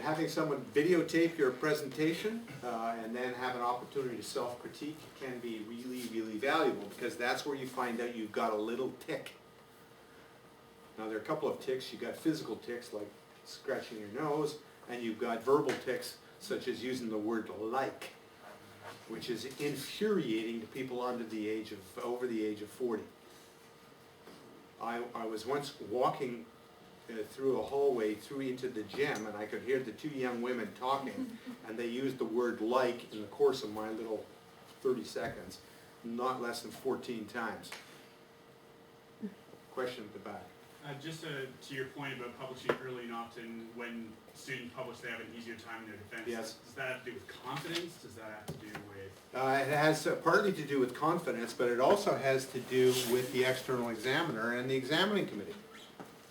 Having someone videotape your presentation and then have an opportunity to self-critique can be really, really valuable, because that's where you find out you've got a little tick. Now there are a couple of ticks. You've got physical ticks like scratching your nose, and you've got verbal ticks such as using the word like, which is infuriating to people over the age of 40. I was once walking through a hallway through into the gym, and I could hear the two young women talking, and they used the word like in the course of my little 30 seconds, not less than 14 times. Question at the back. Just to your point about publishing early and often, when students publish, they have an easier time in their defense. Yes. Does that have to do with confidence? Does that have to do with... It has partly to do with confidence, but it also has to do with the external examiner and the examining committee.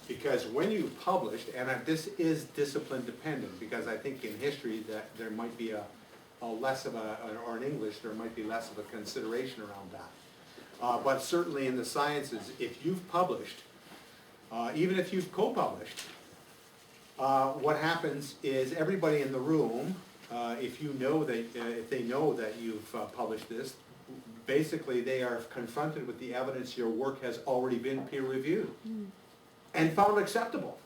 Because when you've published, and this is discipline dependent, because I think in history that there might be a less of a, or in English there might be less of a consideration around that. But certainly in the sciences, if you've published, even if you've co-published, what happens is everybody in the room, if they know that you've published this, basically they are confronted with the evidence your work has already been peer reviewed and found acceptable.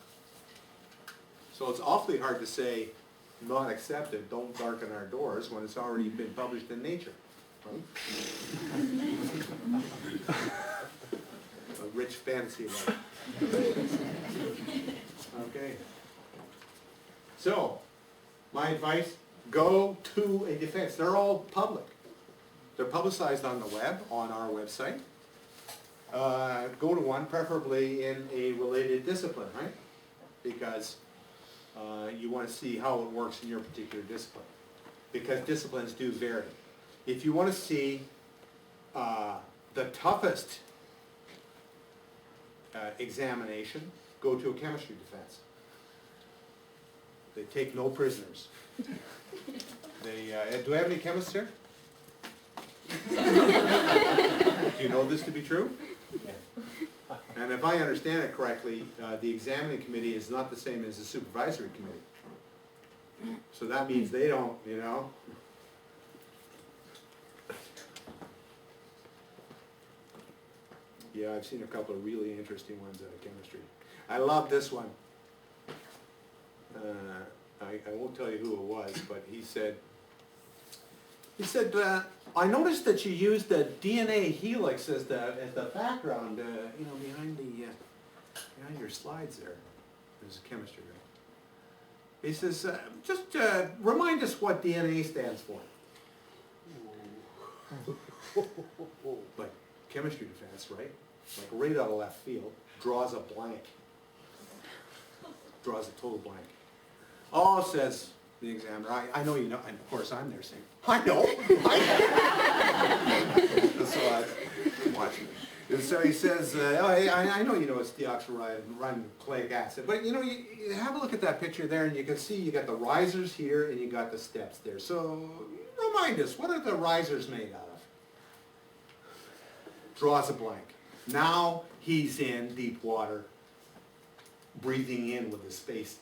So it's awfully hard to say not accepted, don't darken our doors, when it's already been published in Nature. Right? A rich fantasy life. Okay. So, my advice, go to a defense. They're all public. They're publicized on the web, on our website. Go to one, preferably in a related discipline, right? Because you want to see how it works in your particular discipline. Because disciplines do vary. If you want to see the toughest examination, go to a chemistry defense. They take no prisoners. Do we have any chemists here? Do you know this to be true? Yeah. And if I understand it correctly, the examining committee is not the same as the supervisory committee. So that means they don't, you know. Yeah, I've seen a couple of really interesting ones out of chemistry. I love this one. I won't tell you who it was, but he said, I noticed that you used the DNA helix as the background, you know, behind your slides there. There's a chemistry guy. He says, just remind us what DNA stands for. Like chemistry defense, right? Like right out of left field, draws a blank. Draws a total blank. Oh, says the examiner, I know you know, and of course I'm there saying, I know. So I'm watching. And so he says, I know you know it's deoxyribonucleic acid, but you know, you have a look at that picture there and you can see you got the risers here and you got the steps there. So remind us, what are the risers made out of? Draws a blank. Now he's in deep water, breathing in with his face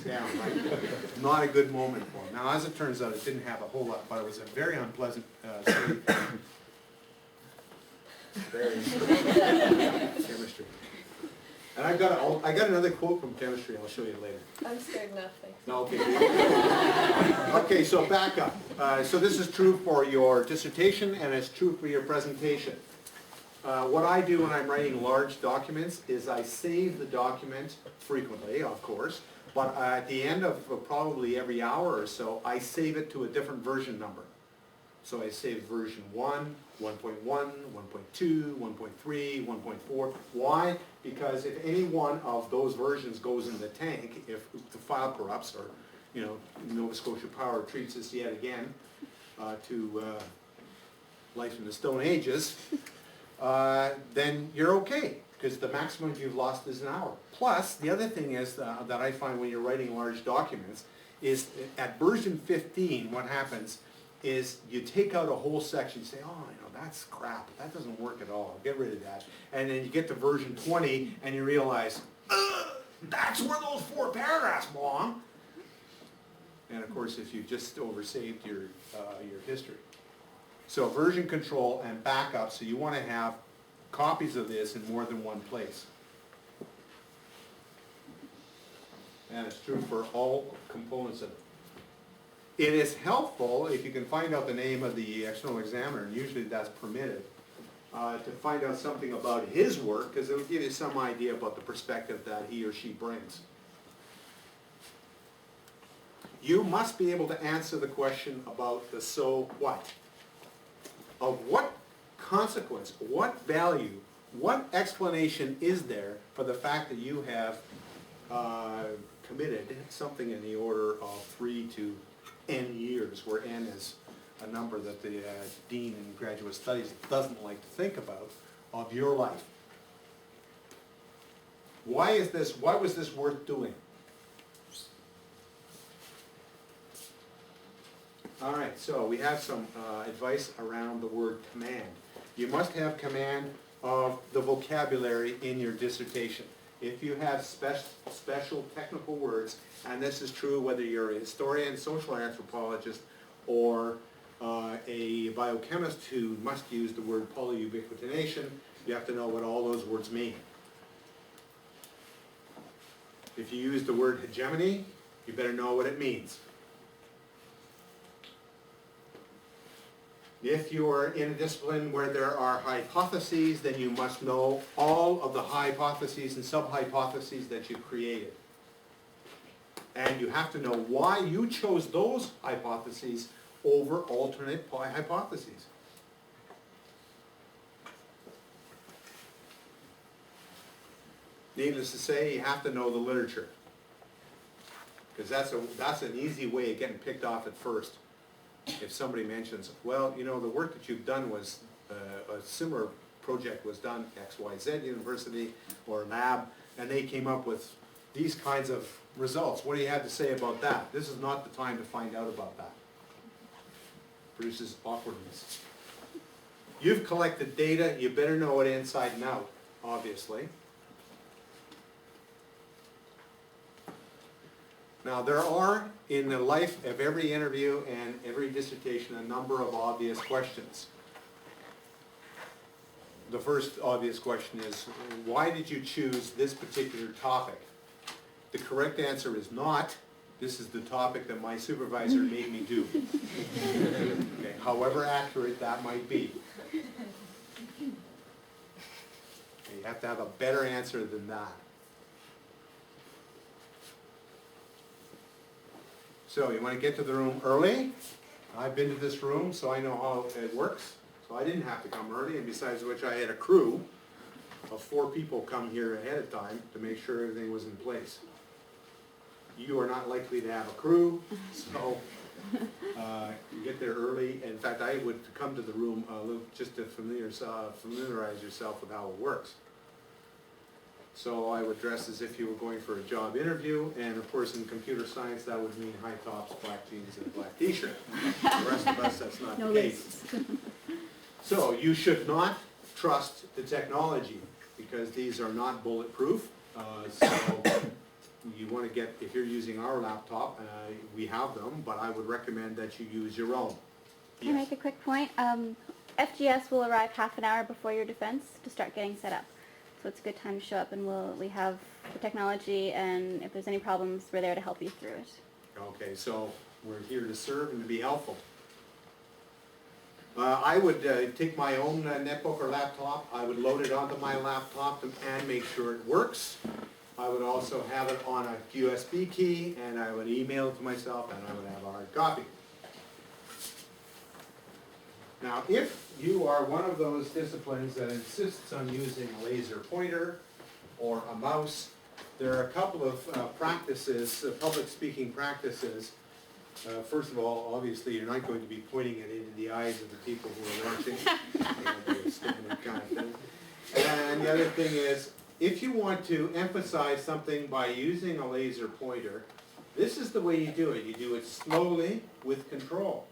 down, right? Not a good moment for him. Now, as it turns out, it didn't have a whole lot, but it was a very unpleasant very chemistry. And I got another quote from chemistry. I'll show you later. I'm scared enough, thanks. No, okay. Okay, so back up. So this is true for your dissertation, and it's true for your presentation. What I do when I'm writing large documents is I save the document frequently, of course, but at the end of probably every hour or so, I save it to a different version number. So I save version 1, 1.1, 1.2, 1.3, 1.4. Why? Because if any one of those versions goes in the tank, if the file corrupts, or you know, Nova Scotia Power treats us yet again to life in the Stone Ages, then you're okay, because the maximum you've lost is an hour. Plus, the other thing is that I find when you're writing large documents is at version 15, what happens is you take out a whole section, you say, oh, you know, that's crap, that doesn't work at all, get rid of that. And then you get to version 20 and you realize, that's where those 4 paragraphs belong. course, if you just oversaved your history. So version control and backup, so you want to have copies of this in more than one place. And it's true for all components of it. It is helpful if you can find out the name of the external examiner, and usually that's permitted, to find out something about his work, because it will give you some idea about the perspective that he or she brings. You must be able to answer the question about the so what. Of what consequence, what value, what explanation is there for the fact that you have committed something in the order of 3 to n years, where n is a number that the dean in graduate studies doesn't like to think about, of your life. Why was this worth doing? All right, so we have some advice around the word command. You must have command of the vocabulary in your dissertation. If you have special technical words, and this is true whether you're a historian, social anthropologist, or a biochemist who must use the word polyubiquitination, you have to know what all those words mean. If you use the word hegemony, you better know what it means. If you are in a discipline where there are hypotheses, then you must know all of the hypotheses and sub-hypotheses that you created. And you have to know why you chose those hypotheses over alternate hypotheses. Needless to say, you have to know the literature, because that's an easy way of getting picked off at first. If somebody mentions, well, you know, the work that you've done was, a similar project was done at XYZ University or lab, and they came up with these kinds of results. What do you have to say about that? This is not the time to find out about that. Produces awkwardness. You've collected data, you better know it inside and out, obviously. Now, there are, in the life of every interview and every dissertation, a number of obvious questions. The first obvious question is, why did you choose this particular topic? The correct answer is not, this is the topic that my supervisor made me do. Okay, however accurate that might be. You have to have a better answer than that. So you want to get to the room early. I've been to this room, so I know how it works. So I didn't have to come early, and besides which I had a crew of 4 people come here ahead of time to make sure everything was in place. You are not likely to have a crew, so you get there early. In fact, I would come to the room just to familiarize yourself with how it works. So I would dress as if you were going for a job interview, and of course in computer science that would mean high tops, black jeans, and a black t-shirt. The rest of us, that's not the case. So you should not trust the technology, because these are not bulletproof. So you want to get, if you're using our laptop, we have them, but I would recommend that you use your own. Can I make a quick point? FGS will arrive half an hour before your defense to start getting set up. So it's a good time to show up, and we have the technology, and if there's any problems, we're there to help you through it. Okay, so we're here to serve and to be helpful. I would take my own netbook or laptop. I would load it onto my laptop and make sure it works. I would also have it on a USB key, and I would email it to myself, and I would have a hard copy. Now, if you are one of those disciplines that insists on using a laser pointer or a mouse, there are a couple of practices, public speaking practices. First of all, obviously, you're not going to be pointing it into the eyes of the people who are watching. Standard kind of thing. And the other thing is, if you want to emphasize something by using a laser pointer, this is the way you do it. You do it slowly with control.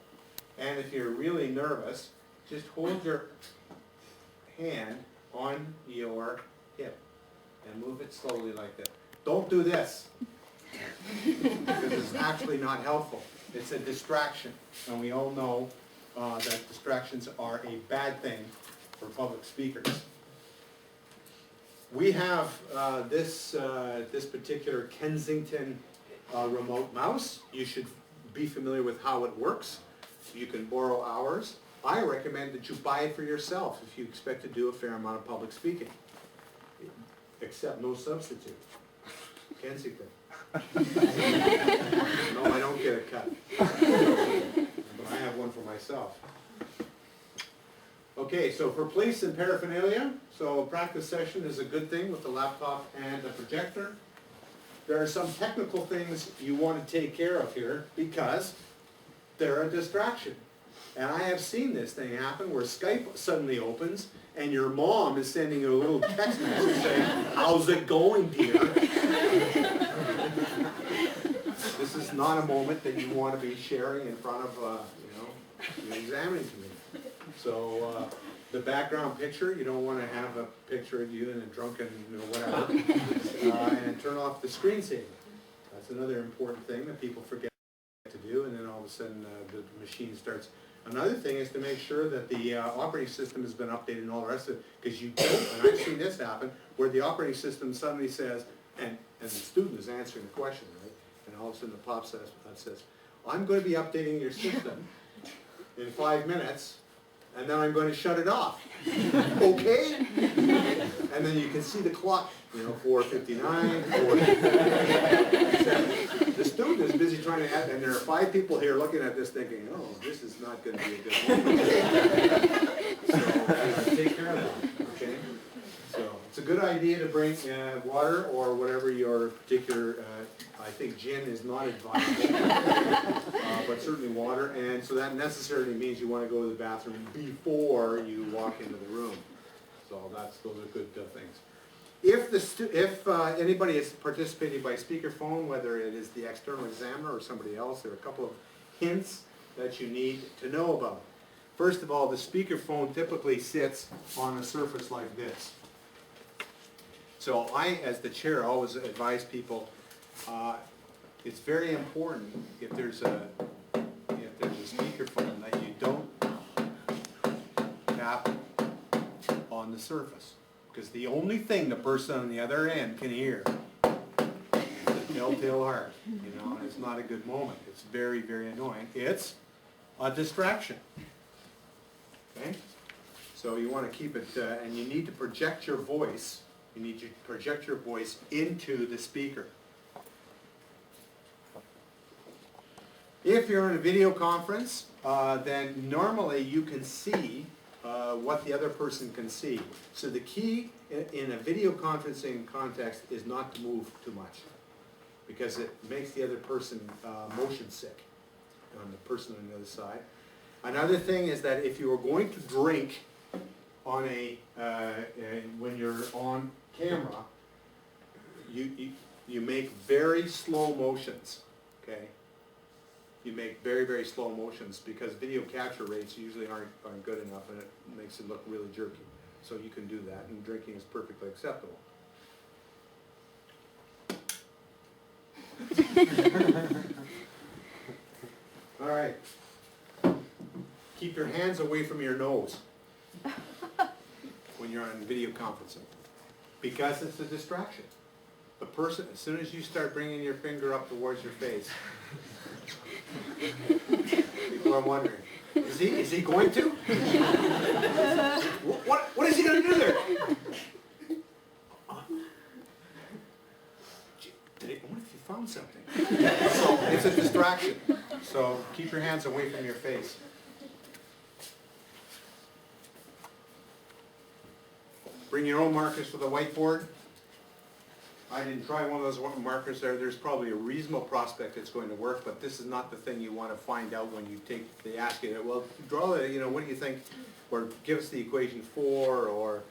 And if you're really nervous, just hold your hand on your hip and move it slowly like that. Don't do this, because it's actually not helpful. It's a distraction, and we all know that distractions are a bad thing for public speakers. We have this particular Kensington remote mouse. You should be familiar with how it works. You can borrow ours. I recommend that you buy it for yourself if you expect to do a fair amount of public speaking. Except no substitute. Kensington. No, I don't get a cut. But I have one for myself. Okay, so for place and paraphernalia, so a practice session is a good thing with the laptop and the projector. There are some technical things you want to take care of here because they're a distraction. And I have seen this thing happen where Skype suddenly opens and your mom is sending you a little text message saying, "How's it going, dear?" This is not a moment that you want to be sharing in front of, your examining committee. So the background picture, you don't want to have a picture of you in a drunken, whatever. And turn off the screensaver. That's another important thing that people forget to do, and then all of a sudden the machine starts. Another thing is to make sure that the operating system has been updated and all the rest of it, because you don't, and I've seen this happen, where the operating system suddenly says, and the student is answering the question, right? And all of a sudden the pop says, "I'm going to be updating your system in 5 minutes, and then I'm going to shut it off." Okay? And then you can see the clock, 4:59, 4:57. The student is busy trying to add, and there are 5 people here looking at this thinking, "Oh, this is not going to be a good moment." So take care of that, okay? So it's a good idea to bring water or whatever your particular, I think gin is not advisable, but certainly water, and so that necessarily means you want to go to the bathroom before you walk into the room. So those are good things. If anybody is participating by speakerphone, whether it is the external examiner or somebody else, there are a couple of hints that you need to know about. First of all, the speakerphone typically sits on a surface like this. So I, as the chair, always advise people, it's very important if there's a speakerphone that you don't tap on the surface. Because the only thing the person on the other end can hear is the telltale heart, and it's not a good moment. It's very, very annoying. It's a distraction. Okay? So you want to keep it, and you need to project your voice. You need to project your voice into the speaker. If you're in a video conference, then normally you can see what the other person can see. So the key in a video conferencing context is not to move too much, because it makes the other person motion sick, on the person on the other side. Another thing is that if you are going to drink on when you're on camera, you make very slow motions, okay? You make very, very slow motions because video capture rates usually aren't good enough, and it makes it look really jerky. So you can do that, and drinking is perfectly acceptable. All right. Keep your hands away from your nose when you're on video conferencing, because it's a distraction. The person, as soon as you start bringing your finger up towards your face, people are wondering, is he going to? What is he going to do there? What if you found something? So it's a distraction. So keep your hands away from your face. Bring your own markers for the whiteboard. I didn't try one of those markers there. There's probably a reasonable prospect it's going to work, but this is not the thing you want to find out when they ask you, well, draw it, what do you think? Or give us the equation for, or,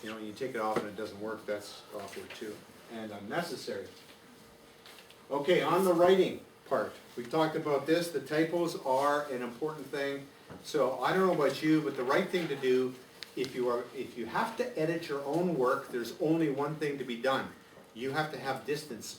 you take it off and it doesn't work. That's awkward too, and unnecessary. Okay, on the writing part, we talked about this. The typos are an important thing. So I don't know about you, but the right thing to do, if you have to edit your own work, there's only one thing to be done. You have to have distance